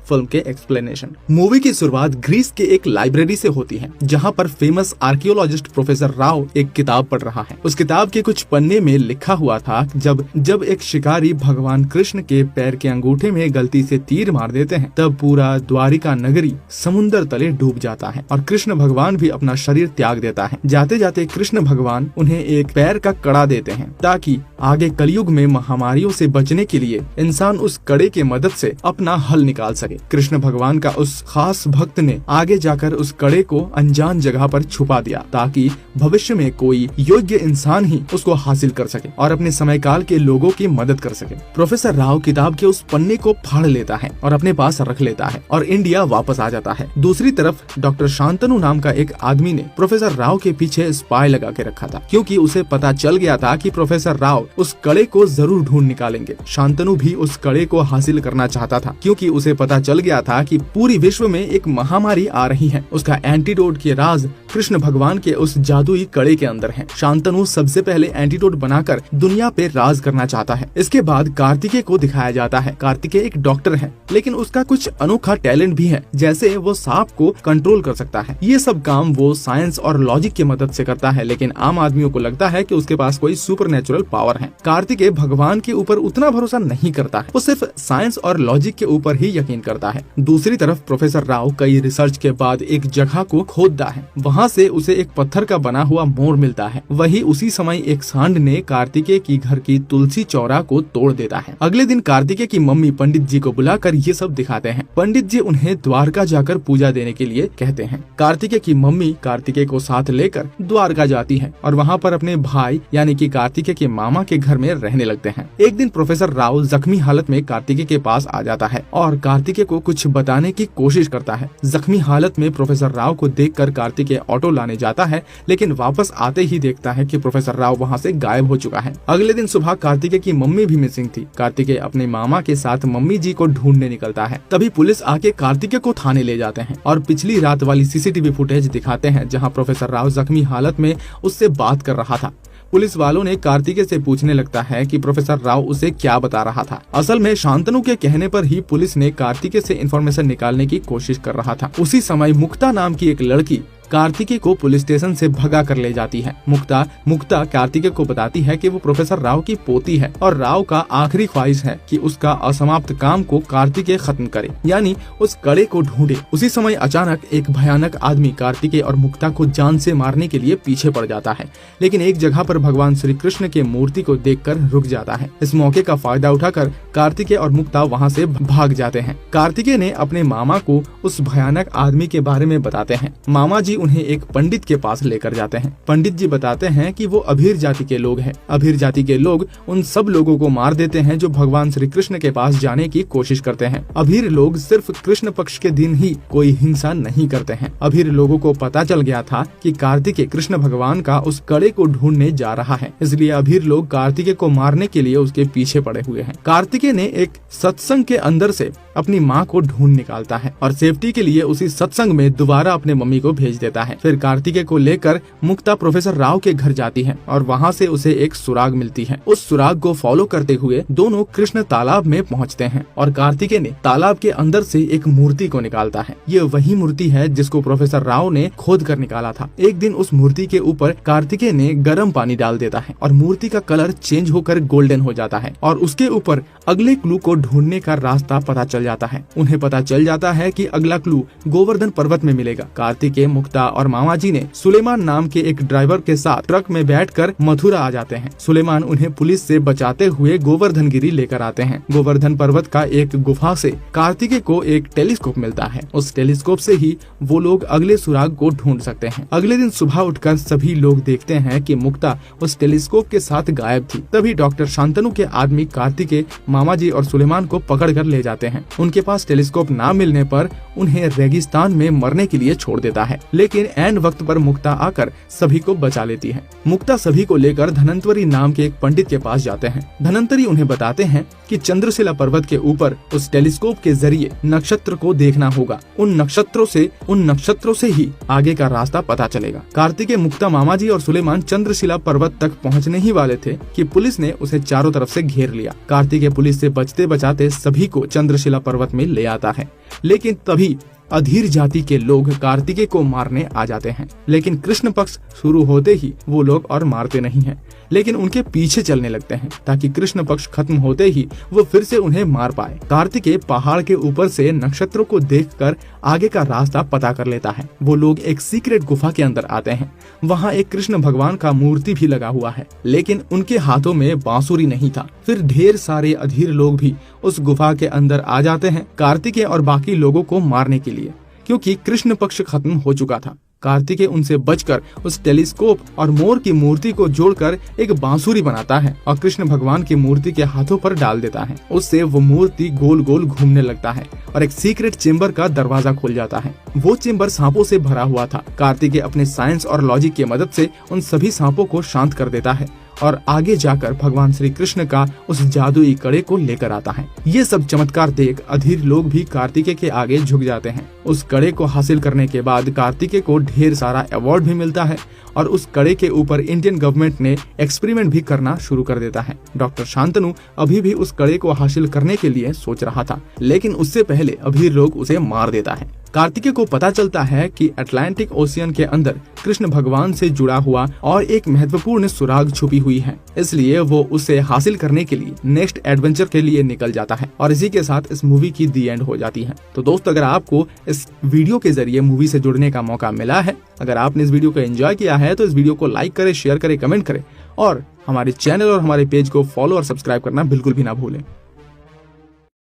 Film के explanation. Movie की शुरुआत ग्रीस के एक लाइब्रेरी से होती है, जहाँ पर फेमस आर्कियोलॉजिस्ट प्रोफेसर राव एक किताब पढ़ रहा है। उस किताब के कुछ पन्ने में लिखा हुआ था, जब एक शिकारी भगवान कृष्ण के पैर के अंगूठे में गलती से तीर मार देते हैं, तब पूरा द्वारिका नगरी समुद्र तले डूब जाता है और कृष्ण भगवान भी अपना शरीर त्याग देता है। जाते जाते कृष्ण भगवान उन्हें एक पैर का कड़ा देते हैं, ताकि आगे कलयुग में महामारियों से बचने के लिए इंसान उस कड़े के मदद से अपना हल निकाल सके। कृष्ण भगवान का उस खास भक्त ने आगे जाकर उस कड़े को अनजान जगह पर छुपा दिया, ताकि भविष्य में कोई योग्य इंसान ही उसको हासिल कर सके और अपने समय काल के लोगों की मदद कर सके। प्रोफेसर राव किताब के उस पन्ने को फाड़ लेता है और अपने पास रख लेता है और इंडिया वापस आ जाता है। दूसरी तरफ डॉक्टर शांतनु नाम का एक आदमी ने प्रोफेसर राव के पीछे स्पाई लगा के रखा था, क्योंकि उसे पता चल गया था कि प्रोफेसर राव उस कड़े को जरूर ढूंढ निकालेंगे। शांतनु भी उस कड़े को हासिल करना चाहता था, क्योंकि उसे पता चल गया था कि पूरी विश्व में एक महामारी आ रही है। उसका एंटीडोट के राज कृष्ण भगवान के उस जादुई कड़े के अंदर है। शांतनु सबसे पहले एंटीडोट बनाकर दुनिया पे राज करना चाहता है। इसके बाद कार्तिकेय को दिखाया जाता है। कार्तिकेय एक डॉक्टर है, लेकिन उसका कुछ अनोखा टैलेंट भी है, जैसे वो सांप को कंट्रोल कर सकता है। ये सब काम वो साइंस और लॉजिक की मदद से करता है, लेकिन आम आदमियों को लगता है कि उसके पास कोई सुपरनेचुरल पावर है। कार्तिकेय भगवान के ऊपर उतना भरोसा नहीं करता है, वो सिर्फ साइंस और लॉजिक के ऊपर ही यकीन करता है। दूसरी तरफ प्रोफेसर राव कई रिसर्च के बाद एक जगह को खोदता है। वहाँ से उसे एक पत्थर का बना हुआ मोर मिलता है। वही उसी समय एक सांड ने कार्तिकेय की घर की तुलसी चौरा को तोड़ देता है। अगले दिन कार्तिकेय की मम्मी पंडित जी को बुलाकर ये सब दिखाते हैं। पंडित जी उन्हें द्वारका जाकर पूजा देने के लिए कहते हैं। कार्तिकेय की मम्मी कार्तिकेय को साथ लेकर द्वारका जाती है और वहाँ पर अपने भाई यानी कि कार्तिकेय के मामा के घर में रहने लगते हैं। एक दिन प्रोफेसर राव जख्मी हालत में कार्तिकेय के पास आ जाता है और कार्तिकेय को कुछ बताने की कोशिश करता है। जख्मी हालत में प्रोफेसर राव को देखकर कार्तिकेय ऑटो लाने जाता है, लेकिन वापस आते ही देखता है कि प्रोफेसर राव वहाँ से गायब हो चुका है। अगले दिन सुबह कार्तिकेय की मम्मी भी मिसिंग थी। कार्तिकेय अपने मामा के साथ मम्मी जी को ढूंढने निकलता है। तभी पुलिस आके कार्तिकेय को थाने ले जाते हैं और पिछली रात वाली सीसीटीवी फुटेज दिखाते हैं, जहाँ प्रोफेसर राव जख्मी हालत में उससे बात कर रहा था। पुलिस वालों ने कार्तिकेय से पूछने लगता है कि प्रोफेसर राव उसे क्या बता रहा था। असल में शांतनु के कहने पर ही पुलिस ने कार्तिकेय से इंफॉर्मेशन निकालने की कोशिश कर रहा था। उसी समय मुक्ता नाम की एक लड़की कार्तिकेय को पुलिस स्टेशन से भगा कर ले जाती है। मुक्ता कार्तिकेय को बताती है कि वो प्रोफेसर राव की पोती है और राव का आखिरी ख्वाहिश है कि उसका असमाप्त काम को कार्तिकेय खत्म करे, यानी उस कड़े को ढूंढे। उसी समय अचानक एक भयानक आदमी कार्तिकेय और मुक्ता को जान से मारने के लिए पीछे पड़ जाता है, लेकिन एक जगह पर भगवान श्री कृष्ण के मूर्ति को देखकर रुक जाता है। इस मौके का फायदा उठाकर कार्तिकेय और मुक्ता वहाँ से भाग जाते हैं। कार्तिकेय ने अपने मामा को उस भयानक आदमी के बारे में बताते हैं। मामा जी उन्हें एक पंडित के पास लेकर जाते हैं। पंडित जी बताते हैं कि वो अभीर जाति के लोग हैं। अभीर जाति के लोग उन सब लोगों को मार देते हैं जो भगवान श्री कृष्ण के पास जाने की कोशिश करते हैं। अभीर लोग सिर्फ कृष्ण पक्ष के दिन ही कोई हिंसा नहीं करते हैं। अभीर लोगों को पता चल गया था कि कार्तिकेय कृष्ण भगवान का उस कड़े को ढूंढने जा रहा है, इसलिए अभीर लोग कार्तिकेय को मारने के लिए उसके पीछे पड़े हुए हैं। कार्तिकेय ने एक सत्संग के अंदर से अपनी माँ को ढूंढ निकालता है और सेफ्टी के लिए उसी सत्संग में दोबारा अपने मम्मी को भेज देता है। फिर कार्तिकेय को लेकर मुक्ता प्रोफेसर राव के घर जाती है और वहाँ से उसे एक सुराग मिलती है। उस सुराग को फॉलो करते हुए दोनों कृष्ण तालाब में पहुँचते हैं और कार्तिकेय ने तालाब के अंदर से एक मूर्ति को निकालता है। ये वही मूर्ति है जिसको प्रोफेसर राव ने खोद कर निकाला था। एक दिन उस मूर्ति के ऊपर कार्तिकेय ने गर्म पानी डाल देता है और मूर्ति का कलर चेंज होकर गोल्डन हो जाता है और उसके ऊपर अगले क्लू को ढूंढने का रास्ता पता चल जाता है। उन्हें पता चल जाता है कि अगला क्लू गोवर्धन पर्वत में मिलेगा। कार्तिकेय, मुक्ता और मामा जी ने सुलेमान नाम के एक ड्राइवर के साथ ट्रक में बैठकर मथुरा आ जाते हैं। सुलेमान उन्हें पुलिस से बचाते हुए गोवर्धन गिरी लेकर आते हैं। गोवर्धन पर्वत का एक गुफा से कार्तिकेय को एक टेलीस्कोप मिलता है। उस टेलीस्कोप से ही वो लोग अगले सुराग को ढूंढ सकते हैं। अगले दिन सुबह उठकर सभी लोग देखते हैं कि मुक्ता उस टेलीस्कोप के साथ गायब थी। तभी डॉक्टर शांतनु के आदमी कार्तिकेय, मामा जी और सुलेमान को पकड़ कर ले जाते हैं। उनके पास टेलीस्कोप ना मिलने पर उन्हें रेगिस्तान में मरने के लिए छोड़ देता है, लेकिन ऐन वक्त पर मुक्ता आकर सभी को बचा लेती है। मुक्ता सभी को लेकर धनंतरी नाम के एक पंडित के पास जाते हैं। धनंतरी उन्हें बताते हैं कि चंद्रशिला पर्वत के ऊपर उस टेलीस्कोप के जरिए नक्षत्र को देखना होगा। उन नक्षत्रों से ही आगे का रास्ता पता चलेगा। कार्तिकेय, मुक्ता, मामा जी और सुलेमान चंद्रशिला पर्वत तक पहुंचने ही वाले थे कि पुलिस ने उसे चारों तरफ से घेर लिया। कार्तिकेय पुलिस से बचते बचाते सभी को चंद्रशिला पर्वत में ले आता है। लेकिन तभी अधीर जाति के लोग कार्तिकेय को मारने आ जाते हैं, लेकिन कृष्ण पक्ष शुरू होते ही वो लोग और मारते नहीं हैं, लेकिन उनके पीछे चलने लगते हैं ताकि कृष्ण पक्ष खत्म होते ही वो फिर से उन्हें मार पाए। कार्तिकेय पहाड़ के ऊपर से नक्षत्रों को देखकर आगे का रास्ता पता कर लेता है। वो लोग एक सीक्रेट गुफा के अंदर आते हैं। वहाँ एक कृष्ण भगवान का मूर्ति भी लगा हुआ है, लेकिन उनके हाथों में बांसुरी नहीं था। फिर ढेर सारे अधीर लोग भी उस गुफा के अंदर आ जाते हैं कार्तिकेय और बाकी लोगों को मारने के लिए, क्योंकि कृष्ण पक्ष खत्म हो चुका था। कार्तिकेय उनसे बचकर उस टेलीस्कोप और मोर की मूर्ति को जोड़कर एक बांसुरी बनाता है और कृष्ण भगवान की मूर्ति के हाथों पर डाल देता है। उससे वो मूर्ति गोल गोल घूमने लगता है और एक सीक्रेट चेम्बर का दरवाजा खुल जाता है। वो चेम्बर सांपों से भरा हुआ था। कार्तिकेय अपने साइंस और लॉजिक की मदद से उन सभी सांपों को शांत कर देता है और आगे जाकर भगवान श्री कृष्ण का उस जादुई कड़े को लेकर आता है। ये सब चमत्कार देख अधीर लोग भी कार्तिकेय के आगे झुक जाते हैं। उस कड़े को हासिल करने के बाद कार्तिकेय को ढेर सारा अवार्ड भी मिलता है और उस कड़े के ऊपर इंडियन गवर्नमेंट ने एक्सपेरिमेंट भी करना शुरू कर देता है। डॉक्टर शांतनु अभी भी उस कड़े को हासिल करने के लिए सोच रहा था, लेकिन उससे पहले अधीर लोग उसे मार देता है। कार्तिकेय को पता चलता है कि अटलांटिक ओशियन के अंदर कृष्ण भगवान से जुड़ा हुआ और एक महत्वपूर्ण सुराग छुपी हुई है, इसलिए वो उसे हासिल करने के लिए नेक्स्ट एडवेंचर के लिए निकल जाता है। और इसी के साथ इस मूवी की दी एंड हो जाती है। तो दोस्त, अगर आपको इस वीडियो के जरिए मूवी से जुड़ने का मौका मिला है, अगर आपने इस वीडियो को एंजॉय किया है, तो इस वीडियो को लाइक करें, शेयर करें, कमेंट करें और हमारे चैनल और हमारे पेज को फॉलो और सब्सक्राइब करना बिल्कुल भी ना भूलें।